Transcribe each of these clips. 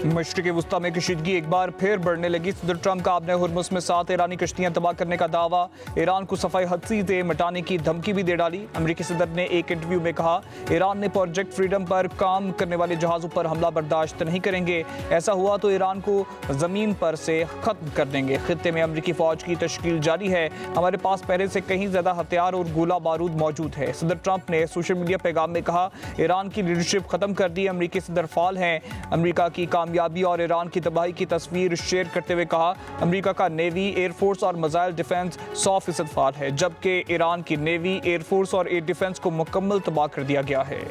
मशरिक़ वुस्ता में कशीदगी एक बार फिर बढ़ने लगी। सदर ट्रंप का आपने हुर्मुज़ में 7 ईरानी कश्तियां तबाह करने का दावा, ईरान को सफ़ाई हदसी से मिटाने की धमकी भी दे डाली। अमरीकी सदर ने एक इंटरव्यू में कहा, ईरान ने प्रोजेक्ट फ्रीडम पर काम करने वाले जहाज़ों पर हमला बर्दाश्त नहीं करेंगे, ऐसा हुआ तो ईरान को ज़मीन पर से ख़त्म कर देंगे। खित्ते में अमरीकी फ़ौज की तश्कील जारी है, हमारे पास पहले से कहीं ज़्यादा हथियार और गोला बारूद मौजूद है। सदर ट्रंप ने सोशल मीडिया पैगाम में कहा, ईरान की लीडरशिप ख़त्म कर दी, अमरीकी सदर फाल हैं। अमरीका की कामयाबी और ईरान की तबाही की तस्वीर शेयर करते हुए कहा, अमरीका का नेवी, एयरफोर्स और मिसाइल डिफेंस 100% फाल है, जबकि ईरान की नेवी, एयरफोर्स और एयर डिफेंस को मुकम्मल तबाह कर दिया गया है।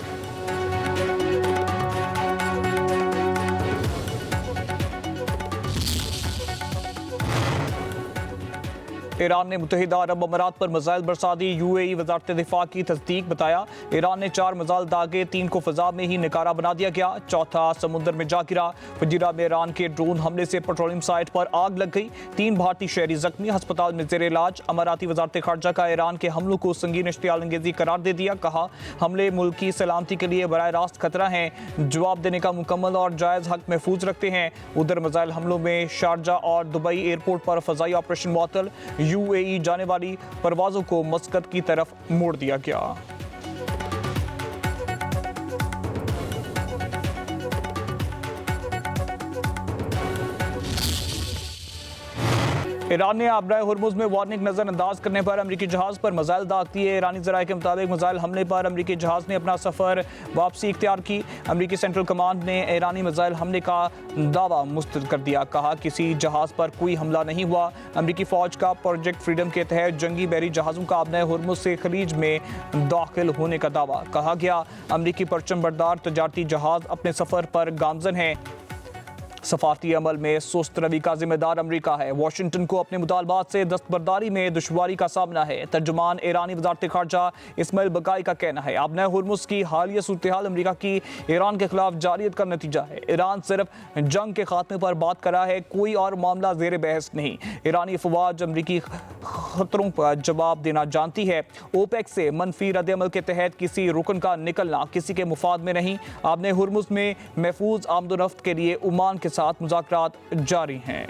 ईरान ने मुत्तहिदा अरब अमारात पर मिसाइल बरसा दी। यूएई वज़ारत दिफा की तस्दीक बताया, ईरान ने 4 मिसाइल दागे, 3 को फ़ज़ा में ही निकारा बना दिया गया, चौथा समुद्र में जा गिरा। फजीरा में ईरान के ड्रोन हमले से पेट्रोलियम साइट पर आग लग गई, 3 भारतीय शहरी जख्मी, अस्पताल में ज़ेर इलाज। अमाराती वज़ारत ख़ारजा का ईरान के हमलों को संगीन इश्तियाल अंगेज़ी करार दे दिया, कहा हमले मुल्क की सलामती के लिए बराह रास्त खतरा है, जवाब देने का मुकम्मल और जायज़ हक महफूज रखते हैं। उधर मिसाइल हमलों में शारजा और दुबई एयरपोर्ट पर फ़ज़ाई ऑपरेशन मुअत्तल, यूएई जाने वाली परवाजों को मस्कत की तरफ मोड़ दिया गया। ईरान ने आबराए हुर्मुज़ में वार्निंग नज़रअंदाज करने पर अमरीकी जहाज़ पर मिसाइल दाग दिए। ईरानी ज़राए के मुताबिक मिसाइल हमले पर अमरीकी जहाज़ ने अपना सफ़र वापसी इख्तियार की। अमरीकी सेंट्रल कमांड ने ईरानी मिसाइल हमले का दावा मुस्तरद कर दिया, कहा किसी जहाज़ पर कोई हमला नहीं हुआ। अमरीकी फ़ौज का प्रोजेक्ट फ्रीडम के तहत जंगी बहरी जहाज़ों का आबराए हुर्मुज़ से खलीज में दाखिल होने का दावा। कहा गया, अमरीकी परचम बरदार तजारती जहाज़ अपने सफ़र पर गामज़न हैं। सफारती अमल में सुस्त रवि का जिम्मेदार अमरीका है। वाशिंगटन को अपने मुतालबात से दस्तबरदारी में दुश्वारी का सामना है। तर्जुमान ईरानी वज़ारत ख़ारजा इस्माइल बकाई का कहना है, आबराए हुर्मुज़ की हालिया सूरत-ए-हाल अमरीका की ईरान के खिलाफ जारियत का नतीजा है। ईरान सिर्फ जंग के खात्मे पर बात कर रहा है, कोई और मामला ज़ेर बहस नहीं। ईरानी अफवाज अमरीकी खतरों पर जवाब देना जानती है। ओपेक से मनफी रद्द-ए-अमल के तहत किसी रुकन का निकलना किसी के मुफाद में नहीं। आबराए हुर्मुज़ में महफूज आमदोरफ्त के लिए ओमान के साथ मुज़ाकरात जारी हैं।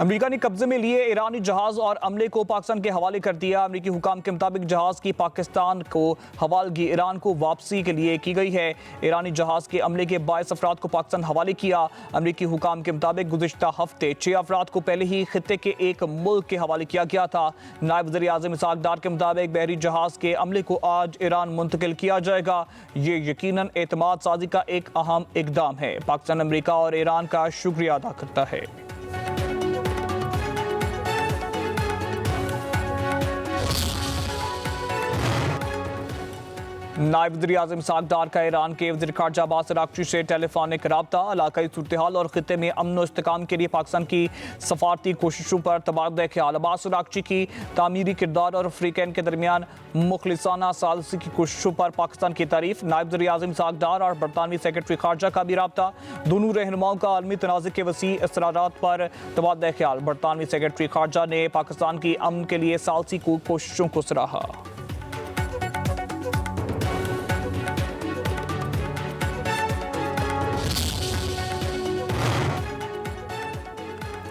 अमेरिका ने कब्जे में लिए ईरानी जहाज़ और अमले को पाकिस्तान के हवाले कर दिया। अमेरिकी हुकाम के मुताबिक जहाज़ की पाकिस्तान को हवालगी ईरान को वापसी के लिए की गई है। ईरानी जहाज़ के अमले के 22 अफराद को पाकिस्तान हवाले किया। अमेरिकी हुकाम के मुताबिक गुज़िश्ता हफ्ते 6 अफराद को पहले ही खित्ते के एक मुल्क के हवाले किया गया था। नायब वज़ीर आज़म इसहाक डार के मुताबिक बहरी जहाज़ के अमले को आज ईरान मुंतकिल किया जाएगा। ये यकीनन एतमाद साजी का एक अहम इकदाम है। पाकिस्तान अमेरिका और ईरान का शुक्रिया अदा करता है। नायब वज़ीर आज़म इसहाक डार का ईरान के वज़ीर ख़ारजा अब्बास अराग़ची से टेलीफोनिक रब्ता, इलाकाई सूरत-ए-हाल और ख़ित्ते में अमन व इस्तेहकाम के लिए पाकिस्तान की सफारती कोशिशों पर तबादला ख्याल। अब्बास अराग़ची की तामीरी किरदार और अफ्रीकैन के दरमियान मुखलिसाना सालसी की कोशिशों पर पाकिस्तान की तारीफ। नायब वज़ीर आज़म इसहाक डार और बरतानवी सेक्रेटरी ख़ारजा का भी रब्ता, दोनों रहनुमाओं का आलमी तनाज़े के वसी असरारात पर तबादला ख्याल। बरतानवी सेक्रेटरी ख़ारजा ने पाकिस्तान की अमन के लिए सालसी को कोशिशों को सराहा।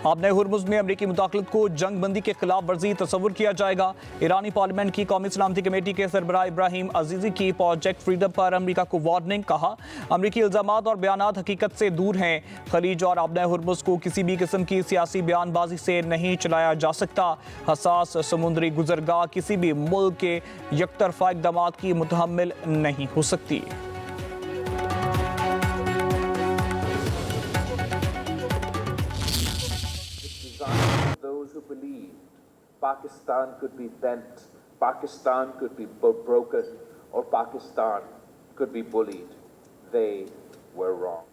आबराए हुर्मुज़ में अमरीकी मुदाखलत को जंग बंदी के खिलाफ वर्जी तस्वुर किया जाएगा। ईरानी पार्लियामेंट की कौमी सलामती कमेटी के सरबराह इब्राहिम अजीज़ी की प्रोजेक्ट फ्रीडम पर अमरीका को वार्निंग, कहा अमरीकी इल्ज़ामात और बयानात हकीकत से दूर हैं। खलीज और आबराए हुर्मुज़ को किसी भी किस्म की सियासी बयानबाजी से नहीं चलाया जा सकता। हसास समुद्री गुजरगाह किसी भी मुल्क के यकतरफा इक़दामात की मुतहम्मिल नहीं हो सकती। Those who believed Pakistan could be bent, Pakistan could be broken, or Pakistan could be bullied, they were wrong.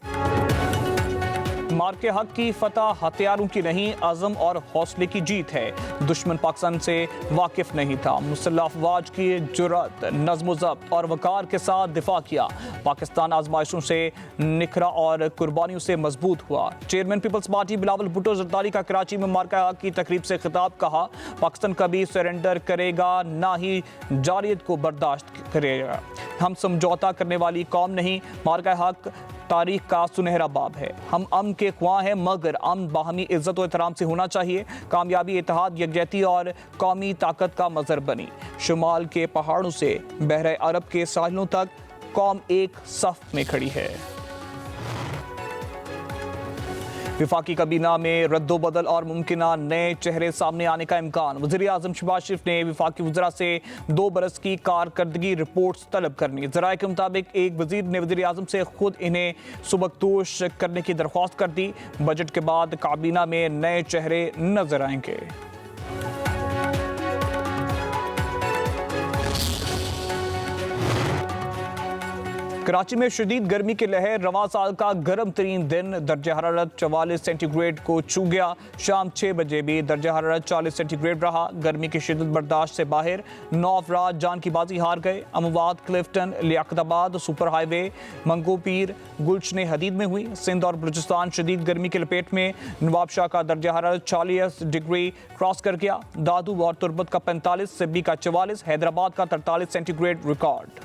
मार के हक की फतह हथियारों की नहीं, आज़म और हौसले की जीत है। दुश्मन पाकिस्तान से वाकिफ नहीं था। मुसल्लह अफवाज की जुर्रत, नज़्म ज़ब्त और वक़ार के साथ दिफा किया। पाकिस्तान आजमाइशों से निखरा और कुर्बानियों से मजबूत हुआ। चेयरमैन पीपल्स पार्टी बिलावल भुट्टो जरदारी का कराची में मार के हक की तकरीब से खिताब, कहा पाकिस्तान कभी सरेंडर करेगा ना ही जारियत को बर्दाश्त करेगा। हम समझौता करने वाली कौम नहीं। मार्का हक तारीख का सुनहरा बाब है। हम अमन के ख्वाह हैं, मगर अमन बाहमी इज्जत और एहतराम से होना चाहिए। कामयाबी इत्तेहाद, यकजहती और कौमी ताकत का मजहर बनी। शुमाल के पहाड़ों से बहरे अरब के साहिलों तक कौम एक सफ में खड़ी है। विफाकी काबीना में रद्दोबदल और मुमकिना नए चेहरे सामने आने का इम्कान। वज़ीर आज़म शहबाज शरीफ ने विफाकी वज़रा से 2 बरस की कारकर्दगी रिपोर्ट्स तलब करनी। ज़राए के मुताबिक एक वज़ीर ने वज़ीर आज़म से खुद इन्हें सुबकदोश करने की दरख्वास्त कर दी। बजट के बाद काबीना में नए चेहरे नजर आएंगे। कराची में शदीद गर्मी की लहर। रवां साल का गर्म तरीन दिन दर्जा हरारत 44 सेंटीग्रेड को छू गया। शाम 6 बजे भी दर्जा हरारत 40 सेंटीग्रेड रहा। गर्मी की शिद्दत बर्दाश्त से बाहर 9 अफराद जान की बाजी हार गए। अमवात, क्लिफ्टन, लियाकताबाद सुपर हाईवे, मंगो पीर, गुलशन हदीद में हुई। सिंध और बलूचिस्तान शदीद गर्मी की लपेट में। नवाबशाह का दर्जा हरारत 40 डिग्री क्रॉस कर गया। दादू और तुरबत का 45, सिब्बी का 44, हैदराबाद का 43 सेंटीग्रेड रिकॉर्ड।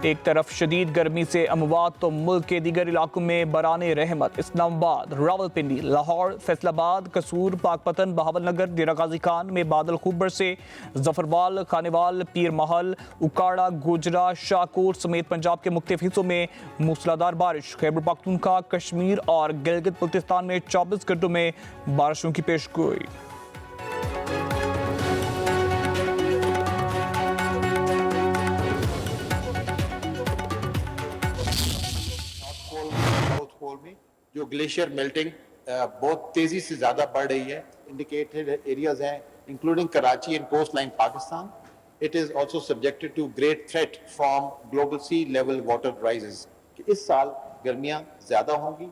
एक तरफ शदीद गर्मी से अमवात तो मुल्क के दीगर इलाकों में बराने रहमत। इस्लामाबाद, रावलपिंडी, लाहौर, फैसलाबाद, कसूर, पाकपतन, बहावलनगर, डेरा गाजी खान में बादल खूब बरसे। जफरवाल, खानेवाल, पीर महल, उकाड़ा, गुजरा, शाहकोट समेत पंजाब के मुख्तलिफ हिस्सों में मूसलाधार बारिश। खैबर पख्तूनख्वा, कश्मीर और गिलगित बल्तिस्तान में 24 घंटों में बारिशों की पेशगोई। में जो ग्लेशियर मेल्टिंग बहुत तेजी से ज्यादा बढ़ रही है। इंडिकेटेड एरियाज हैं including Karachi and coast line Pakistan. It is also subjected to great threat from global sea level water rises. इस साल गर्मियां ज्यादा होंगी।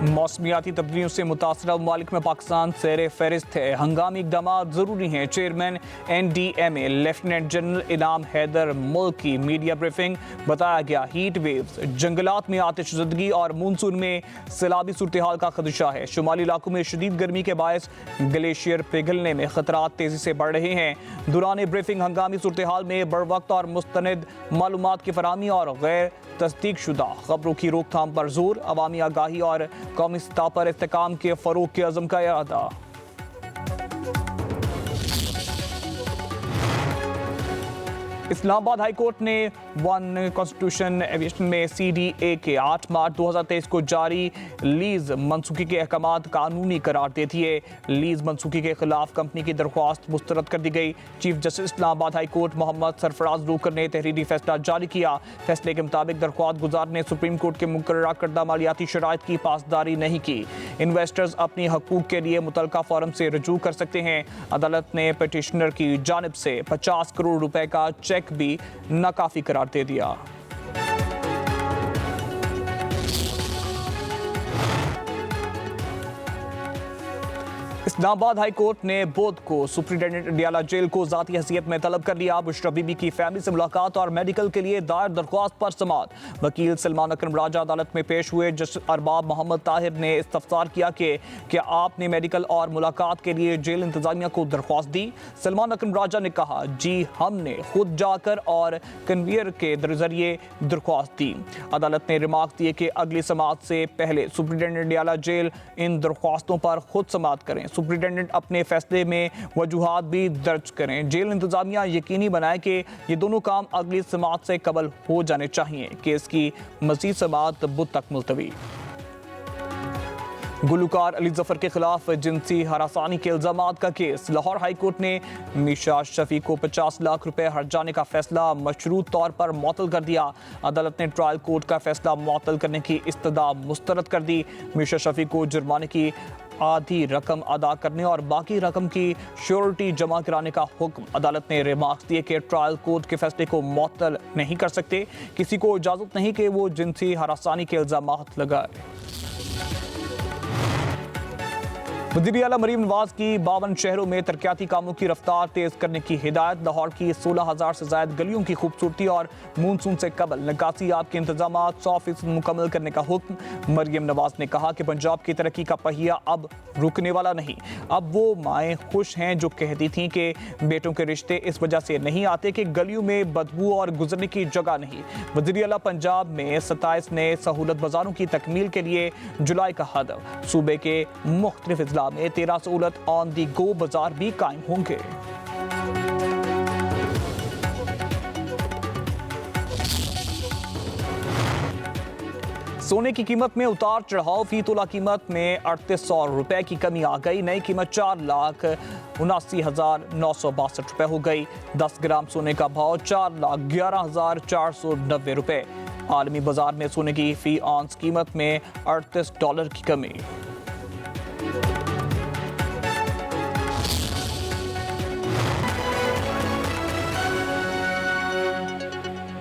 मौसमियाती तब्दीलियों से मुतासरा ममालिक में पाकिस्तान सैर फहरिस्त है। हंगामी इकदाम जरूरी हैं। चेयरमैन NDMA लेफ्टिनेंट जनरल इनाम हैदर मुल्क की मीडिया ब्रीफिंग। बताया गया हीट वेव्स, जंगलात में आतिशज़दगी और मानसून में सैलाबी सूरत हाल का खदशा है। शुमाली इलाकों में शदीद गर्मी के बायस ग्लेशियर पिघलने में खतरात तेजी से बढ़ रहे हैं। दौरान ब्रीफिंग हंगामी सूरत हाल में बर वक्त और मुस्तनद मालूमात की फराहमी और गैर तस्दीक शुदा खबरों की रोकथाम पर जोर। अवामी आगाही और कौमी सतह पर इस्तेकाम के फरोग के अज़म का इरादा। इस्लामाबाद हाई कोर्ट ने वन कॉन्स्टिट्यूशन एविएशन में CDA के 8 मार्च 2023 को जारी लीज मनसूखी के अहकामात कानूनी करार दे दिए। लीज मनसूखी के खिलाफ कंपनी की दरख्वास्त मुस्तरद कर दी गई। Chief justice Islamabad high court Mohammad Sarfaraz Rukar ने तहरीरी फैसला जारी किया। फैसले के मुताबिक दरख्वास्त गुजार ने सुप्रीम कोर्ट के मुकर्रर करदा मालियाती शराइत की पासदारी नहीं की। इन्वेस्टर्स अपनी हकूक के लिए मुतलका फॉरम से रजू कर सकते हैं। अदालत ने पिटिशनर की जानिब से 50 करोड़ रुपए का चेक भी नाकाफी करार दे दिया। इस्लामाबाद हाई कोर्ट ने बुध को सुप्रिंटेंडेंट अडियाला जेल को ज़ाती हैसियत में तलब कर लिया। बुशरा बीबी की फैमिली से मुलाकात और मेडिकल के लिए दायर दरख्वास्त पर समाअत। वकील सलमान अकरम राजा अदालत में पेश हुए। जस्टिस अरबाब मोहम्मद ताहिर ने इस्तफसार किया कि क्या आपने मेडिकल और मुलाकात के लिए जेल इंतजामिया को दरख्वास्त दी। सलमान अकरम राजा ने कहा, जी हमने खुद जाकर और कन्वीयर के जरिए दरख्वास्त दी। अदालत ने रिमार्क दिए कि अगली समाअत से पहले सुप्रिंटेंडेंट अडियाला जेल इन दरख्वास्तों पर खुद समाअत करें। सुप्रिंटेंडेंट अपने फैसले में वजूहात भी दर्ज करें। जेल इंतजामिया यकीनी बनाए कि ये दोनों काम अगली समाअत से कबल हो जाने चाहिए। केस की मज़ीद समाअत बुध तक मुलतवी। गुलकार अली जफर के खिलाफ जिनसी हरासानी के इल्जामात का केस। लाहौर हाई कोर्ट ने मीशा शफी को 50 लाख रुपए हर्जाने का फैसला मशरूत तौर पर मुअत्तल कर दिया। अदालत ने ट्रायल कोर्ट का फैसला मुअत्तल करने की इस्तदा मुस्तरद कर दी। मीशा शफी को जुर्माने की आधी रकम अदा करने और बाकी रकम की श्योरिटी जमा कराने का हुक्म। अदालत ने रिमार्क्स दिए कि ट्रायल कोर्ट के फैसले को मुअत्तल नहीं कर सकते। किसी को इजाज़त नहीं कि वो जिनसी हरासानी के इल्जामात लगाए। वज़ीर आला मरीम नवाज की 52 शहरों में तरक्याती कामों की रफ्तार तेज करने की हिदायत। लाहौर की 16,000 से ज्यादा गलियों की खूबसूरती और मानसून से कबल निकासियात के इंतजाम 100% मुकम्मल करने का हुक्म। मरीम नवाज ने कहा कि पंजाब की तरक्की का पहिया अब रुकने वाला नहीं। अब वो माएँ खुश हैं जो कहती थीं कि बेटों के रिश्ते इस वजह से नहीं आते कि गलियों में बदबू और गुजरने की जगह नहीं। वज़ीर आला पंजाब में 27 नए सहूलत बाजारों की तकमील के लिए जुलाई का हदफ। सूबे के मुख्तलिफ अजला में 13 सहूलत ऑन दी गो बाजार भी कायम होंगे। सोने की कीमत में उतार चढ़ाव। फी तोला कीमत में 3800 रुपए की कमी आ गई। नई कीमत 4,79,962 रुपए हो गई। 10 ग्राम सोने का भाव 4,11,490 रुपए। आलमी बाजार में सोने की फी ऑन्स कीमत में $38 की कमी।